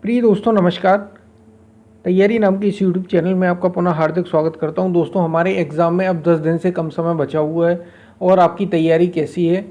प्रिय दोस्तों नमस्कार। तैयारी नाम के इस यूट्यूब चैनल में आपका पुनः हार्दिक स्वागत करता हूं। दोस्तों हमारे एग्ज़ाम में अब 10 दिन से कम समय बचा हुआ है और आपकी तैयारी कैसी है?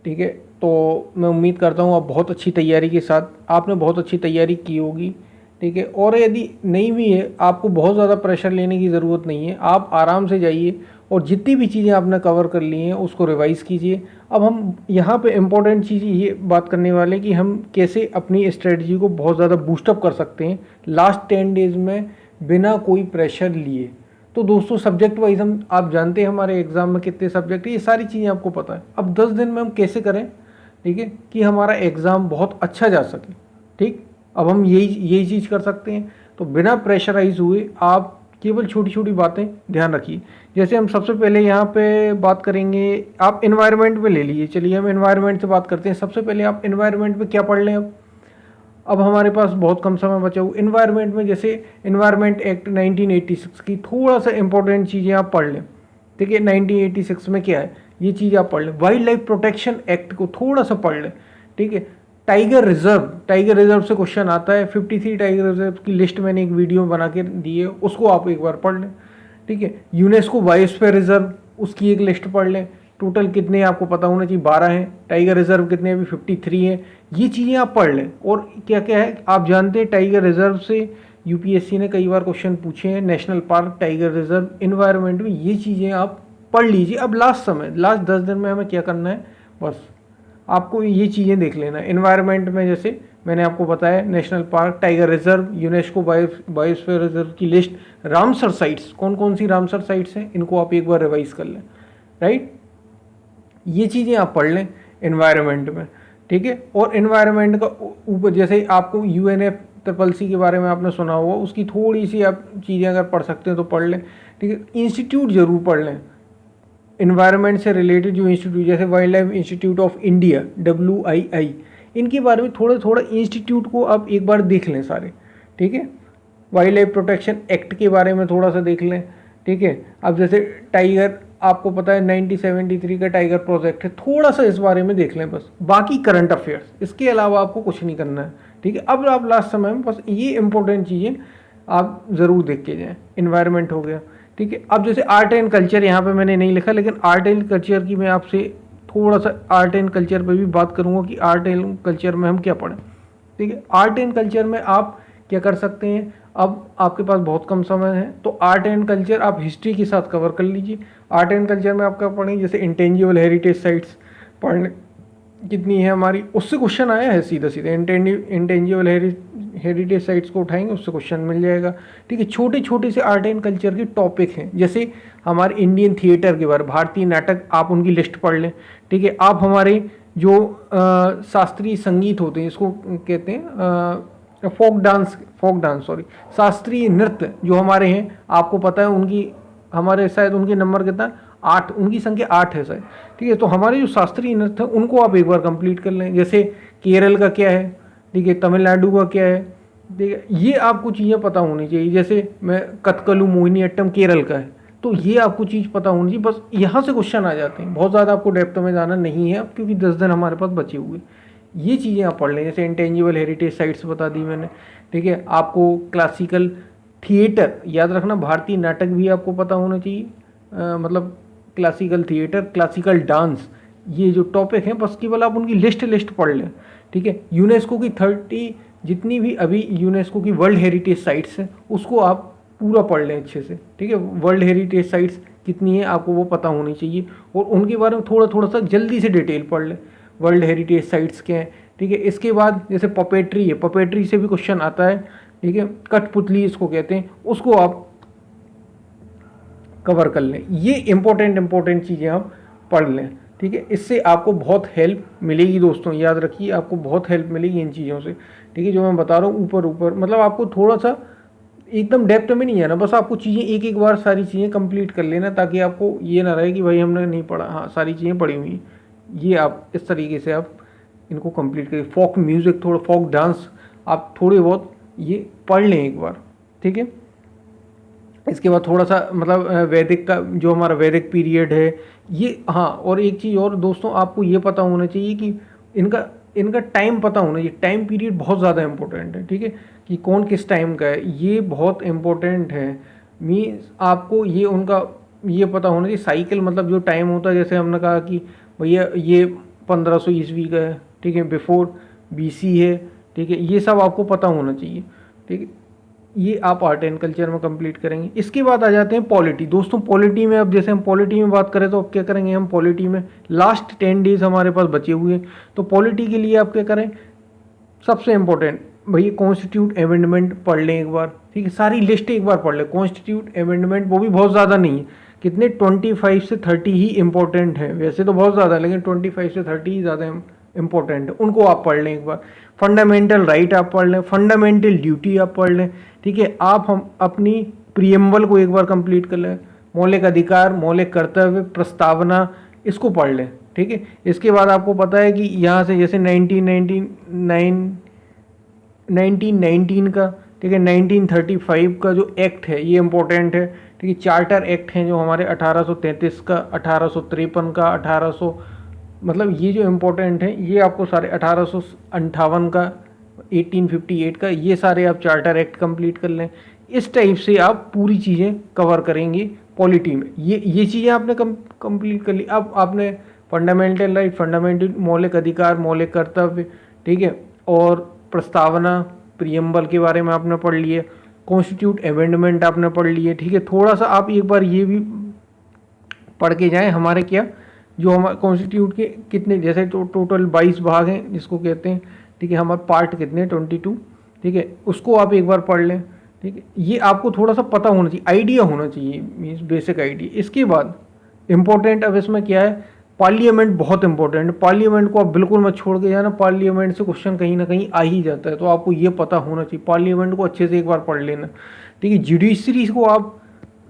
ठीक है, तो मैं उम्मीद करता हूं आप बहुत अच्छी तैयारी के साथ आपने बहुत अच्छी तैयारी की होगी। ठीक है, और यदि नहीं भी है आपको बहुत ज़्यादा प्रेशर लेने की ज़रूरत नहीं है। आप आराम से जाइए और जितनी भी चीज़ें आपने कवर कर ली हैं उसको रिवाइज़ कीजिए। अब हम यहाँ पे इम्पोर्टेंट चीज़ ये बात करने वाले हैं कि हम कैसे अपनी स्ट्रेटजी को बहुत ज़्यादा बूस्टअप कर सकते हैं लास्ट 10 डेज़ में बिना कोई प्रेशर लिए। तो दोस्तों सब्जेक्ट वाइज हम आप जानते हैं हमारे एग्ज़ाम में कितने सब्जेक्ट है, ये सारी चीज़ें आपको पता है। अब 10 दिन में हम कैसे करें, ठीक है, कि हमारा एग्ज़ाम बहुत अच्छा जा सके। ठीक, अब हम यही चीज़ कर सकते हैं। तो बिना प्रेशराइज हुए आप केवल छोटी छोटी बातें ध्यान रखिए। जैसे हम सबसे पहले यहाँ पे बात करेंगे, आप इन्वायरमेंट में ले लीजिए। चलिए हम इन्वायरमेंट से बात करते हैं। सबसे पहले आप इन्वायरमेंट में क्या पढ़ लें। अब हमारे पास बहुत कम समय बचा हुआ इन्वायरमेंट में, जैसे इन्वायरमेंट एक्ट 1986 की थोड़ा सा इंपॉर्टेंट चीज़ें आप पढ़ लें। ठीक है, 1986 में क्या है ये चीज़ आप पढ़ लें। वाइल्ड लाइफ प्रोटेक्शन एक्ट को थोड़ा सा पढ़ लें। ठीक है, टाइगर रिजर्व से क्वेश्चन आता है। 53 टाइगर रिजर्व की लिस्ट मैंने एक वीडियो बना के दी है, उसको आप एक बार पढ़ लें। ठीक है, यूनेस्को बायोस्फीयर रिजर्व उसकी एक लिस्ट पढ़ लें। टोटल कितने आपको पता होना चाहिए, 12 हैं। टाइगर रिजर्व कितने अभी 53 हैं। ये चीज़ें आप पढ़ लें। और क्या क्या है आप जानते हैं, टाइगर रिजर्व से यूपीएससी ने कई बार क्वेश्चन पूछे हैं। National park, tiger reserve, environment में ये चीज़ें आप पढ़ लीजिए। अब लास्ट 10 दिन में हमें क्या करना है, बस आपको ये चीज़ें देख लेना है। इन्वायरमेंट में जैसे मैंने आपको बताया, national park, tiger reserve, UNESCO biosphere reserve की लिस्ट, रामसर साइट्स, कौन कौन सी रामसर साइट्स हैं इनको आप एक बार रिवाइज कर लें। राइट, ये चीज़ें आप पढ़ लें इन्वायरमेंट में। ठीक है, और इन्वायरमेंट का ऊपर जैसे आपको यूएनएफ ट्रिपल सी के बारे में आपने सुना होगा, उसकी थोड़ी सी आप चीज़ें अगर पढ़ सकते हैं तो पढ़ लें। ठीक है, इंस्टीट्यूट जरूर पढ़ लें इन्वायरमेंट से रिलेटेड। जो इंस्टीट्यूट जैसे wild life institute of India, WII, इनके बारे में थोड़ा थोड़ा इंस्टीट्यूट को आप एक बार देख लें सारे। ठीक है, वाइल्ड लाइफ प्रोटेक्शन एक्ट के बारे में थोड़ा सा देख लें। ठीक है, अब जैसे टाइगर आपको पता है 1973 का टाइगर प्रोजेक्ट है, थोड़ा सा इस बारे में देख लें बस। बाकी करंट अफेयर्स, इसके अलावा आपको कुछ नहीं करना है। ठीक है, अब आप लास्ट समय में बस ये इंपॉर्टेंट चीज़ें आप ज़रूर देख के जाएँ। इन्वायरमेंट हो गया। ठीक है, अब जैसे आर्ट एंड कल्चर यहाँ पे मैंने नहीं लिखा, लेकिन आर्ट एंड कल्चर की मैं आपसे थोड़ा सा आर्ट एंड कल्चर पे भी बात करूँगा कि आर्ट एंड कल्चर में हम क्या पढ़ें। ठीक है, आर्ट एंड कल्चर में आप क्या कर सकते हैं, अब आपके पास बहुत कम समय है तो आर्ट एंड कल्चर आप हिस्ट्री के साथ कवर कर लीजिए। आर्ट एंड कल्चर में आप क्या पढ़ेंगे, जैसे इंटेंजिबल हेरिटेज साइट्स पढ़ने कितनी है हमारी, उससे क्वेश्चन आया है सीधा सीधा। इंटेंजिबल हेरिटेज साइट्स को उठाएंगे, उससे क्वेश्चन मिल जाएगा। ठीक है, छोटे छोटे से आर्ट एंड कल्चर के टॉपिक हैं, जैसे हमारे इंडियन थिएटर के बारे में, भारतीय नाटक, आप उनकी लिस्ट पढ़ लें। ठीक है, आप हमारे जो शास्त्रीय संगीत होते हैं, इसको कहते हैं फोक डांस सॉरी, शास्त्रीय नृत्य जो हमारे हैं, आपको पता है उनकी, हमारे शायद उनके नंबर कितना, 8, उनकी संख्या 8 है शायद। ठीक है, तो हमारे जो शास्त्रीय नृत्य है उनको आप एक बार कंप्लीट कर लें। जैसे केरल का क्या है, ठीक है, तमिलनाडु का क्या है, ठीक है, ये आपको चीज़ें पता होनी चाहिए। जैसे मैं कथकली मोहिनीअट्टम केरल का है, तो ये आपको चीज़ पता होनी चाहिए। बस यहाँ से क्वेश्चन आ जाते हैं, बहुत ज़्यादा आपको डेप्थ में जाना नहीं है अब, क्योंकि 10 दिन हमारे पास बचे हुए। ये चीज़ें आप पढ़ लें। जैसे इंटेंजिबल हेरिटेज साइट्स बता दी मैंने। ठीक है, आपको क्लासिकल थिएटर याद रखना, भारतीय नाटक भी आपको पता होना चाहिए। मतलब क्लासिकल थिएटर, क्लासिकल डांस, ये जो टॉपिक हैं बस केवल आप उनकी लिस्ट पढ़ लें। ठीक है, यूनेस्को की 30 जितनी भी अभी यूनेस्को की वर्ल्ड हेरिटेज साइट्स हैं उसको आप पूरा पढ़ लें अच्छे से। ठीक है, वर्ल्ड हेरिटेज साइट्स कितनी है आपको वो पता होनी चाहिए, और उनके बारे में थोड़ा थोड़ा सा जल्दी से डिटेल पढ़ लें, वर्ल्ड हेरिटेज साइट्स के हैं। ठीक है, इसके बाद जैसे पपेट्री है, पपेट्री से भी क्वेश्चन आता है। ठीक है, कठपुतली इसको कहते हैं, उसको आप कवर कर लें। ये इंपॉर्टेंट चीज़ें आप पढ़ लें। ठीक है, इससे आपको बहुत हेल्प मिलेगी दोस्तों, याद रखिए आपको बहुत हेल्प मिलेगी इन चीज़ों से। ठीक है, जो मैं बता रहा हूँ ऊपर ऊपर, मतलब आपको थोड़ा सा एकदम डेप्थ में नहीं जाना, बस आपको चीज़ें एक एक बार सारी चीज़ें कंप्लीट कर लेना, ताकि आपको ये ना रहे कि भाई हमने नहीं पढ़ा। हाँ, सारी चीज़ें पढ़ी हुई हैं, ये आप इस तरीके से आप इनको कंप्लीट करिए। फोक म्यूज़िक, थोड़ा फोक डांस आप थोड़े बहुत ये पढ़ लें एक बार। ठीक है, इसके बाद थोड़ा सा मतलब वैदिक का जो हमारा वैदिक पीरियड है ये। हाँ, और एक चीज़ और दोस्तों, आपको ये पता होना चाहिए कि इनका इनका टाइम पता होना चाहिए, टाइम पीरियड बहुत ज़्यादा इंपॉर्टेंट है, ठीक है, कि कौन किस टाइम का है, ये बहुत इंपॉर्टेंट है। मीन्स आपको ये उनका ये पता होना चाहिए साइकिल, मतलब जो टाइम होता है, जैसे हमने कहा कि भैया ये 1500 ईस्वी का है, ठीक है, बिफोर BC है, ठीक है, ये सब आपको पता होना चाहिए, ठीक है। ये आप आर्ट एंड कल्चर में कंप्लीट करेंगे। इसके बाद आ जाते हैं पॉलिटी। दोस्तों पॉलिटी में, अब जैसे हम पॉलिटी में बात करें तो अब क्या करेंगे, हम पॉलिटी में लास्ट 10 डेज हमारे पास बचे हुए हैं, तो पॉलिटी के लिए आप क्या करें, सबसे इंपॉर्टेंट भैया कॉन्स्टिट्यूट अमेंडमेंट पढ़ लें एक बार, ठीक है, सारी लिस्ट एक बार पढ़ लें। कॉन्स्टिट्यूट अमेंडमेंट वो भी बहुत ज़्यादा नहीं है, कितने 25 से 30 ही इंपॉर्टेंट है, वैसे तो बहुत ज़्यादा है लेकिन 25 से 30 ही ज़्यादा इंपॉर्टेंट है, उनको आप पढ़ लें एक बार। फंडामेंटल राइट आप पढ़ लें, फंडामेंटल ड्यूटी आप पढ़ लें, ठीक है। आप हम अपनी प्रियम्बल को एक बार कंप्लीट कर लें, मौलिक अधिकार, मौलिक कर्तव्य, प्रस्तावना, इसको पढ़ लें, ठीक है। इसके बाद आपको पता है कि यहाँ से जैसे 1919 का, ठीक है, 1935 का जो एक्ट है ये इंपॉर्टेंट है, ठीक है। चार्टर एक्ट हैं जो हमारे 1833 का, 1853 का, 1800, मतलब ये जो इम्पोर्टेंट है ये आपको सारे 1858 का, 1858 का, ये सारे आप चार्टर एक्ट कंप्लीट कर लें। इस टाइप से आप पूरी चीज़ें कवर करेंगे पॉलिटी में। ये चीज़ें आपने कंप्लीट कर ली। अब आपने फंडामेंटल राइट, फंडामेंटल मौलिक अधिकार, मौलिक कर्तव्य, ठीक है, और प्रस्तावना, प्रियम्बल के बारे में आपने पढ़ लिए, कॉन्स्टिट्यूट अमेंडमेंट आपने पढ़ लिए, ठीक है। थोड़ा सा आप एक बार ये भी पढ़ के जाएं, हमारे क्या जो हमारे कॉन्स्टिट्यूट के कितने, जैसे टोटल 22 भाग हैं जिसको कहते हैं, ठीक है, हमारे पार्ट कितने 22, ठीक है, उसको आप एक बार पढ़ लें, ठीक है। ये आपको थोड़ा सा पता होना चाहिए, आइडिया होना चाहिए, मीन्स बेसिक आइडिया। इसके बाद इम्पोर्टेंट अब इसमें क्या है, पार्लियामेंट बहुत इंपॉर्टेंट है। पार्लियामेंट को आप बिल्कुल मत छोड़ के जाना, पार्लियामेंट से क्वेश्चन कहीं ना कहीं आ ही जाता है, तो आपको ये पता होना चाहिए, पार्लियामेंट को अच्छे से एक बार पढ़ लेना, ठीक है। जुडिशरी को आप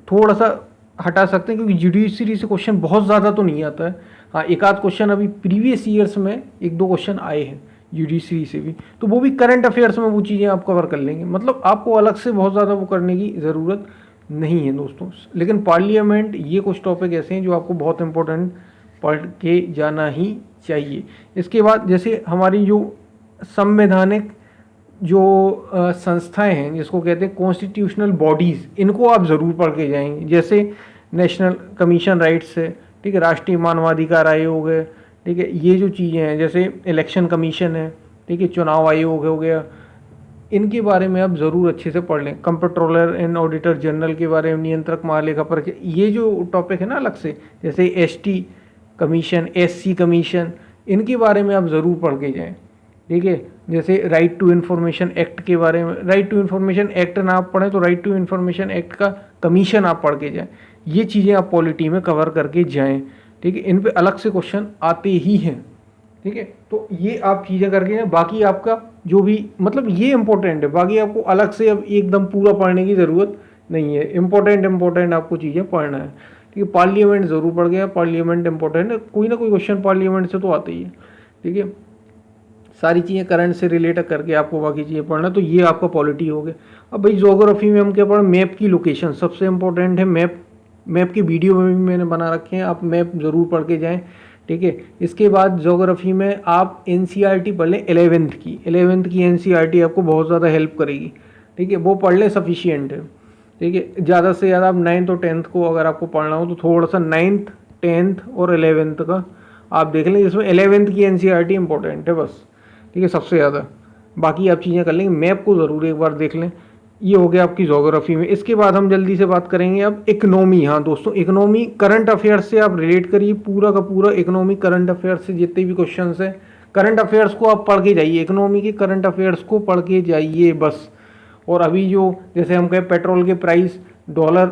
थोड़ा सा हटा सकते हैं क्योंकि जुडिशरी से क्वेश्चन बहुत ज़्यादा तो नहीं आता है। हाँ, एक आध क्वेश्चन अभी प्रीवियस ईयर्स में 1-2 क्वेश्चन आए हैं जुडिशरी से भी, तो वो भी करंट अफेयर्स में वो चीज़ें आप कवर कर लेंगे, मतलब आपको अलग से बहुत ज़्यादा वो करने की ज़रूरत नहीं है दोस्तों। लेकिन पार्लियामेंट, ये कुछ टॉपिक ऐसे हैं जो आपको बहुत इंपॉर्टेंट पढ़ के जाना ही चाहिए। इसके बाद जैसे हमारी जो संवैधानिक जो संस्थाएं हैं जिसको कहते हैं कॉन्स्टिट्यूशनल बॉडीज़, इनको आप ज़रूर पढ़ के जाएंगे, जैसे नेशनल कमीशन राइट्स है, ठीक है, राष्ट्रीय मानवाधिकार आयोग है, ठीक है, ये जो चीज़ें हैं, जैसे इलेक्शन कमीशन है, ठीक है, चुनाव आयोग हो गया, इनके बारे में आप ज़रूर अच्छे से पढ़ लें। कंप्ट्रोलर एंड ऑडिटर जनरल के बारे में, नियंत्रक महालेखा परीक्षक, ये जो टॉपिक है ना अलग से, जैसे ST कमीशन, SC कमीशन, इनके बारे में आप ज़रूर पढ़ के जाएँ, ठीक है। जैसे राइट टू इन्फॉर्मेशन एक्ट के बारे में, राइट टू इन्फॉर्मेशन एक्ट ना आप पढ़ें तो राइट टू इन्फॉर्मेशन एक्ट का कमीशन आप पढ़ के जाएँ, ये चीज़ें आप पॉलिटी में कवर करके जाएँ, ठीक है। इन पे अलग से क्वेश्चन आते ही हैं, ठीक है, तो ये आप चीज़ें करके जाएँ। बाकी आपका जो भी, मतलब ये इंपॉर्टेंट है, बाकी आपको अलग से अब एकदम पूरा पढ़ने की ज़रूरत नहीं है, इंपॉर्टेंट आपको चीज़ें पढ़ना है, ठीक है। पार्लियामेंट ज़रूर पढ़ गया, पार्लियामेंट इंपॉर्टेंट है, कोई ना कोई क्वेश्चन पार्लियामेंट से तो आते ही है, ठीक है। सारी चीज़ें करंट से रिलेट करके आपको बाकी चीज़ें पढ़ना, तो ये आपका पॉलिटी हो गया। अब भाई ज्योग्राफी में हम क्या पढ़ें, मैप की लोकेशन सबसे इंपॉर्टेंट है। मैप की वीडियो में भी मैंने बना रखे हैं, आप मैप ज़रूर पढ़ के जाएँ, ठीक है। इसके बाद ज्योग्राफी में आप NCERT पढ़ लें, 11th की NCERT आपको बहुत ज़्यादा हेल्प करेगी, ठीक है, वो पढ़ लें, सफिशियंट है, ठीक है। ज़्यादा से ज़्यादा आप 9th और 10th को अगर आपको पढ़ना हो तो थोड़ा सा 9th 10th और 11th का आप देख लें, जिसमें 11th की NCERT इंपॉर्टेंट है बस, ठीक है, सबसे ज़्यादा। बाकी आप चीज़ें कर लेंगे, मैप को ज़रूर एक बार देख लें। ये हो गया आपकी ज्योग्राफी में। इसके बाद हम जल्दी से बात करेंगे अब इकोनॉमी। हाँ दोस्तों, इकोनॉमी करंट अफेयर्स से आप रिलेट करिए, पूरा का पूरा इकोनॉमी करंट अफेयर्स से जितने भी क्वेश्चन हैं, करंट अफेयर्स को आप पढ़ के जाइए, इकोनॉमी के करंट अफेयर्स को पढ़ के जाइए बस। और अभी जो जैसे हम कहें पेट्रोल के प्राइस, डॉलर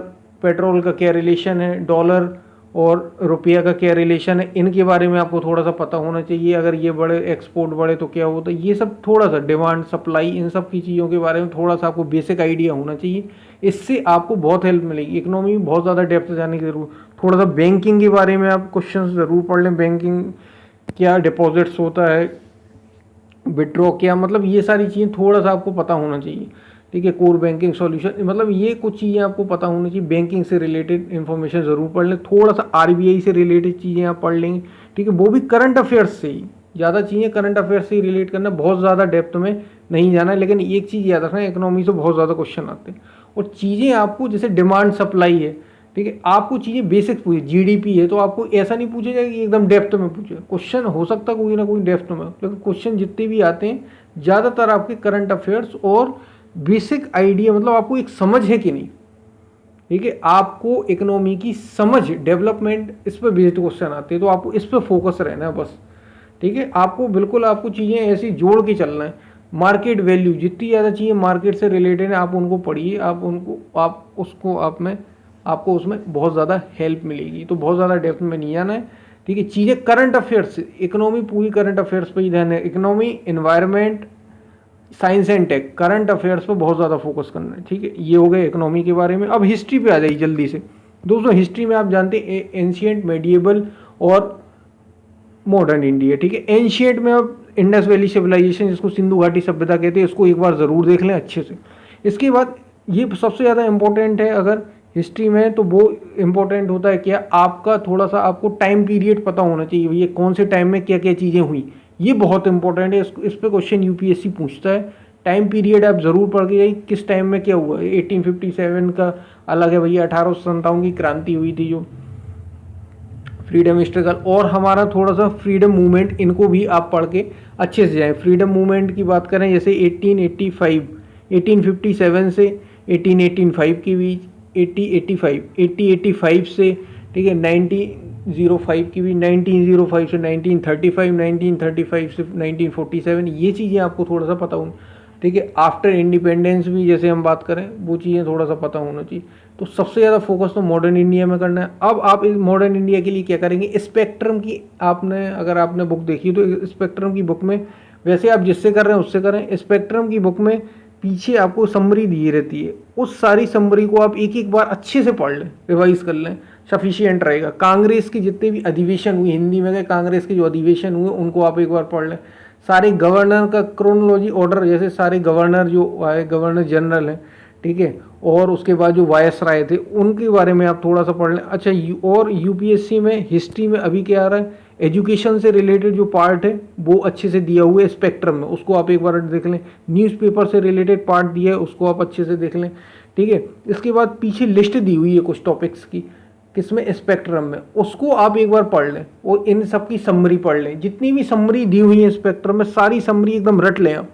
पेट्रोल का क्या रिलेशन है, डॉलर और रुपया का क्या रिलेशन है, इनके बारे में आपको थोड़ा सा पता होना चाहिए। अगर ये बढ़े, एक्सपोर्ट बढ़े तो क्या होता है, ये सब थोड़ा सा डिमांड सप्लाई, इन सब की चीज़ों के बारे में थोड़ा सा आपको बेसिक आइडिया होना चाहिए। इससे आपको बहुत हेल्प मिलेगी। इकोनॉमी में बहुत ज़्यादा डेप्थ जाने की जरूरत, थोड़ा सा बैंकिंग के बारे में आप क्वेश्चन ज़रूर पढ़ लें, बैंकिंग क्या, डिपॉजिट्स होता है, विड्रॉ क्या, मतलब ये सारी चीज़ें थोड़ा सा आपको पता होना चाहिए, ठीक है। कोर बैंकिंग सॉल्यूशन, मतलब ये कुछ चीज़ें आपको पता होनी चाहिए। बैंकिंग से रिलेटेड इन्फॉर्मेशन ज़रूर पढ़ लें, थोड़ा सा RBI से रिलेटेड चीज़ें आप पढ़ लेंगे, ठीक है, वो भी करंट अफेयर्स से ही, ज़्यादा चीज़ें करंट अफेयर से रिलेट करना, बहुत ज़्यादा डेप्थ में नहीं जाना है। लेकिन एक चीज़ याद रखना, इकोनॉमी से बहुत ज़्यादा क्वेश्चन आते हैं और चीज़ें आपको जैसे डिमांड सप्लाई है, ठीक है, आपको चीज़ें बेसिक पूछे, जीडीपी है तो आपको ऐसा नहीं पूछा जाएगा कि एकदम डेप्थ में पूछे। क्वेश्चन हो सकता है कोई ना कोई डेप्थ में, लेकिन क्वेश्चन जितने भी आते हैं ज़्यादातर आपके करंट अफेयर्स और बेसिक आइडिया, मतलब आपको एक समझ है कि नहीं, ठीक है, आपको इकोनॉमी की समझ, डेवलपमेंट, इस पर बेस्ड क्वेश्चन आते हैं। तो आपको इस पर फोकस रहना है बस, ठीक है। आपको बिल्कुल आपको चीज़ें ऐसी जोड़ के चलना है। मार्केट वैल्यू, जितनी ज़्यादा चीज़ें मार्केट से रिलेटेड है आप उनको पढ़िए, आपको उसमें बहुत ज़्यादा हेल्प मिलेगी। तो बहुत ज़्यादा डेप्थ में नहीं आना है, ठीक है। चीज़ें करंट अफेयर्स, इकोनॉमी पूरी करंट अफेयर्स पर ही ध्यान है। Economy, environment, science and tech, current affairs पर बहुत ज़्यादा फोकस करना है, ठीक है। ये हो गए इकोनॉमी के बारे में। अब हिस्ट्री पे आ जाइए जल्दी से। दोस्तों हिस्ट्री में आप जानते हैं एंशियंट, मेडिएवल और मॉडर्न इंडिया, ठीक है। एंशियंट में अब इंडस वैली सिविलाइजेशन, जिसको सिंधु घाटी सभ्यता कहते हैं, इसको एक बार ज़रूर देख लें अच्छे से। इसके बाद ये सबसे ज़्यादा इंपॉर्टेंट है अगर हिस्ट्री में, तो वो इम्पोर्टेंट होता है क्या, आपका थोड़ा सा आपको टाइम पीरियड पता होना चाहिए, भैया कौन से टाइम में क्या क्या चीज़ें हुई। ये बहुत इंपॉर्टेंट है, इस पर क्वेश्चन यूपीएससी पूछता है। टाइम पीरियड आप ज़रूर पढ़ के जाइए, किस टाइम में क्या हुआ। 1857 का अलग है भैया, 1857 की क्रांति हुई थी जो फ्रीडम स्ट्रगल, और हमारा थोड़ा सा फ्रीडम मूवमेंट, इनको भी आप पढ़ के अच्छे से जाएं। फ्रीडम मूवमेंट की बात करें जैसे 1857 से 1885 के बीच, 1885 से, ठीक है, 1905 की भी, 1905 से 1935, 1935 से 1947, ये चीज़ें आपको थोड़ा सा पता होनी, ठीक है। आफ्टर इंडिपेंडेंस भी जैसे हम बात करें, वो चीज़ें थोड़ा सा पता होना चाहिए। तो सबसे ज़्यादा फोकस तो मॉडर्न इंडिया में करना है। अब आप इस मॉडर्न इंडिया के लिए क्या करेंगे, स्पेक्ट्रम की अगर आपने बुक देखी तो स्पेक्ट्रम की बुक में, वैसे आप जिससे कर रहे हैं उससे करें, स्पेक्ट्रम की बुक में पीछे आपको समरी दी रहती है, उस सारी समरी को आप एक एक बार अच्छे से पढ़ लें, रिवाइज कर लें, सफिशिएंट रहेगा। कांग्रेस के जितने भी अधिवेशन हुए, हिंदी में कांग्रेस के जो अधिवेशन हुए उनको आप एक बार पढ़ लें। सारे गवर्नर का क्रोनोलॉजी ऑर्डर, जैसे सारे गवर्नर जो आए, गवर्नर जनरल हैं, ठीक है, और उसके बाद जो वायसराय थे उनके बारे में आप थोड़ा सा पढ़ लें। अच्छा, और यूपीएससी में हिस्ट्री में अभी क्या आ रहा है, एजुकेशन से रिलेटेड जो पार्ट है वो अच्छे से दिया हुआ है स्पेक्ट्रम में, उसको आप एक बार देख लें। न्यूज़पेपर से रिलेटेड पार्ट दिया है, उसको आप अच्छे से देख लें, ठीक है। इसके बाद पीछे लिस्ट दी हुई है कुछ टॉपिक्स की, किसमें, स्पेक्ट्रम में, उसको आप एक बार पढ़ लें और इन सब की समरी पढ़ लें। जितनी भी समरी दी हुई है स्पेक्ट्रम में, सारी समरी एकदम रट लें आप,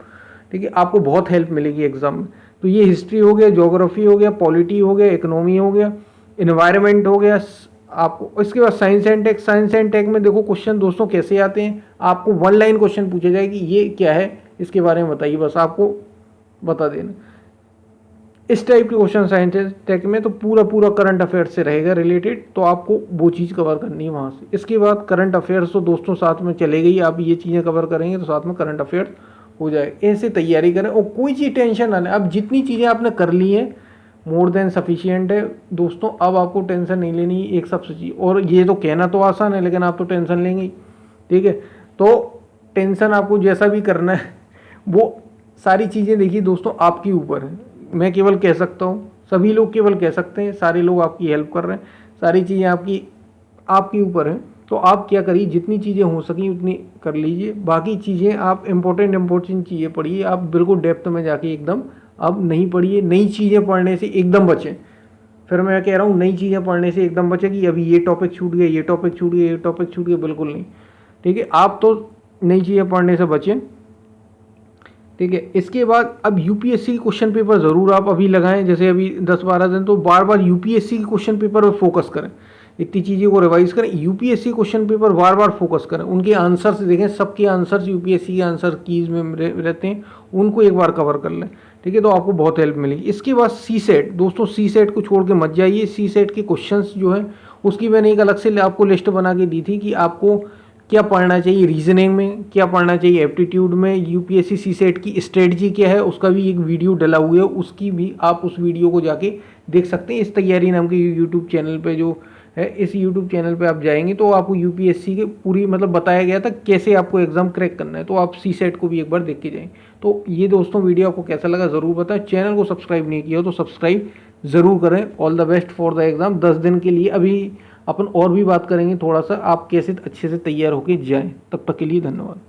ठीक है, आपको बहुत हेल्प मिलेगी एग्जाम में। तो ये हिस्ट्री हो गया, ज्योग्राफी हो गया, पॉलिटी हो गया, इकोनॉमी हो गया, इन्वायरमेंट हो गया आपको। इसके बाद science and tech, science and tech में देखो क्वेश्चन दोस्तों कैसे आते हैं, आपको वन लाइन क्वेश्चन पूछा जाए कि ये क्या है, इसके बारे में बताइए, बस आपको बता देना। इस टाइप के क्वेश्चन साइंस एंड टेक में तो पूरा पूरा करंट अफेयर से रहेगा रिलेटेड, तो आपको वो चीज़ कवर करनी है वहाँ से। इसके बाद करंट अफेयर्स तो दोस्तों साथ में चलेगी ही, आप ये चीज़ें कवर करेंगे तो साथ में करंट अफेयर्स हो जाए। ऐसे तैयारी करें और कोई चीज़ टेंशन ना लें। अब जितनी चीज़ें आपने कर ली हैं मोर देन सफिशिएंट है दोस्तों, अब आपको टेंशन नहीं लेनी एक सबसे चीज़। और ये तो कहना तो आसान है, लेकिन आप तो टेंशन लेंगे ही, ठीक है। तो टेंशन आपको जैसा भी करना है, वो सारी चीज़ें देखिए दोस्तों आपके ऊपर है। मैं केवल कह सकता हूँ, सभी लोग केवल कह सकते हैं, सारे लोग आपकी हेल्प कर रहे हैं, सारी चीज़ें आपके ऊपर हैं। तो आप क्या करिए, जितनी चीज़ें हो सकें उतनी कर लीजिए। बाकी चीज़ें आप इंपॉर्टेंट चीज़ें पढ़िए, आप बिल्कुल डेप्थ में जाके एकदम अब नहीं पढ़िए। नई चीज़ें पढ़ने से एकदम बचें। फिर मैं कह रहा हूँ नई चीज़ें पढ़ने से एकदम बचें कि अभी ये टॉपिक छूट गया, ये टॉपिक छूट गया, ये टॉपिक छूट गया, बिल्कुल नहीं, ठीक है। आप तो नई चीज़ें पढ़ने से बचें, ठीक है। इसके बाद अब यूपीएससी के क्वेश्चन पेपर ज़रूर आप अभी लगाएं, जैसे अभी 10-12 दिन, तो बार बार यूपीएससी के क्वेश्चन पेपर पर फोकस करें, इतनी चीज़ों को रिवाइज करें। यूपीएससी क्वेश्चन पेपर बार बार फोकस करें, उनके आंसर्स देखें, सबके आंसर्स यूपीएससी के आंसर कीज में रहते हैं, उनको एक बार कवर कर लें, ठीक है। तो आपको बहुत हेल्प मिलेगी। इसके बाद सी सेट, दोस्तों सी सेट को छोड़ के मत जाइए। सी सेट के क्वेश्चंस जो है उसकी मैंने एक अलग से आपको लिस्ट बना के दी थी कि आपको क्या पढ़ना चाहिए, रीजनिंग में क्या पढ़ना चाहिए, एप्टीट्यूड में, यूपीएससी सी सेट की स्ट्रेटजी क्या है, उसका भी एक वीडियो डला हुआ है, उसकी भी आप उस वीडियो को जाके देख सकते हैं। इस तैयारी नाम के यूट्यूब चैनल पे जो है, इस यूट्यूब चैनल पे आप जाएंगे तो आपको यूपीएससी के पूरी मतलब बताया गया था कैसे आपको एग्जाम क्रैक करना है, तो आप सी सेट को भी एक बार देख के जाएंगे। तो ये दोस्तों वीडियो आपको कैसा लगा ज़रूर बताएं। चैनल को सब्सक्राइब नहीं किया हो तो सब्सक्राइब ज़रूर करें। All the best for the exam. 10 दिन के लिए अभी अपन और भी बात करेंगे थोड़ा सा, आप कैसे अच्छे से तैयार होके जाएं। तब तक के लिए धन्यवाद।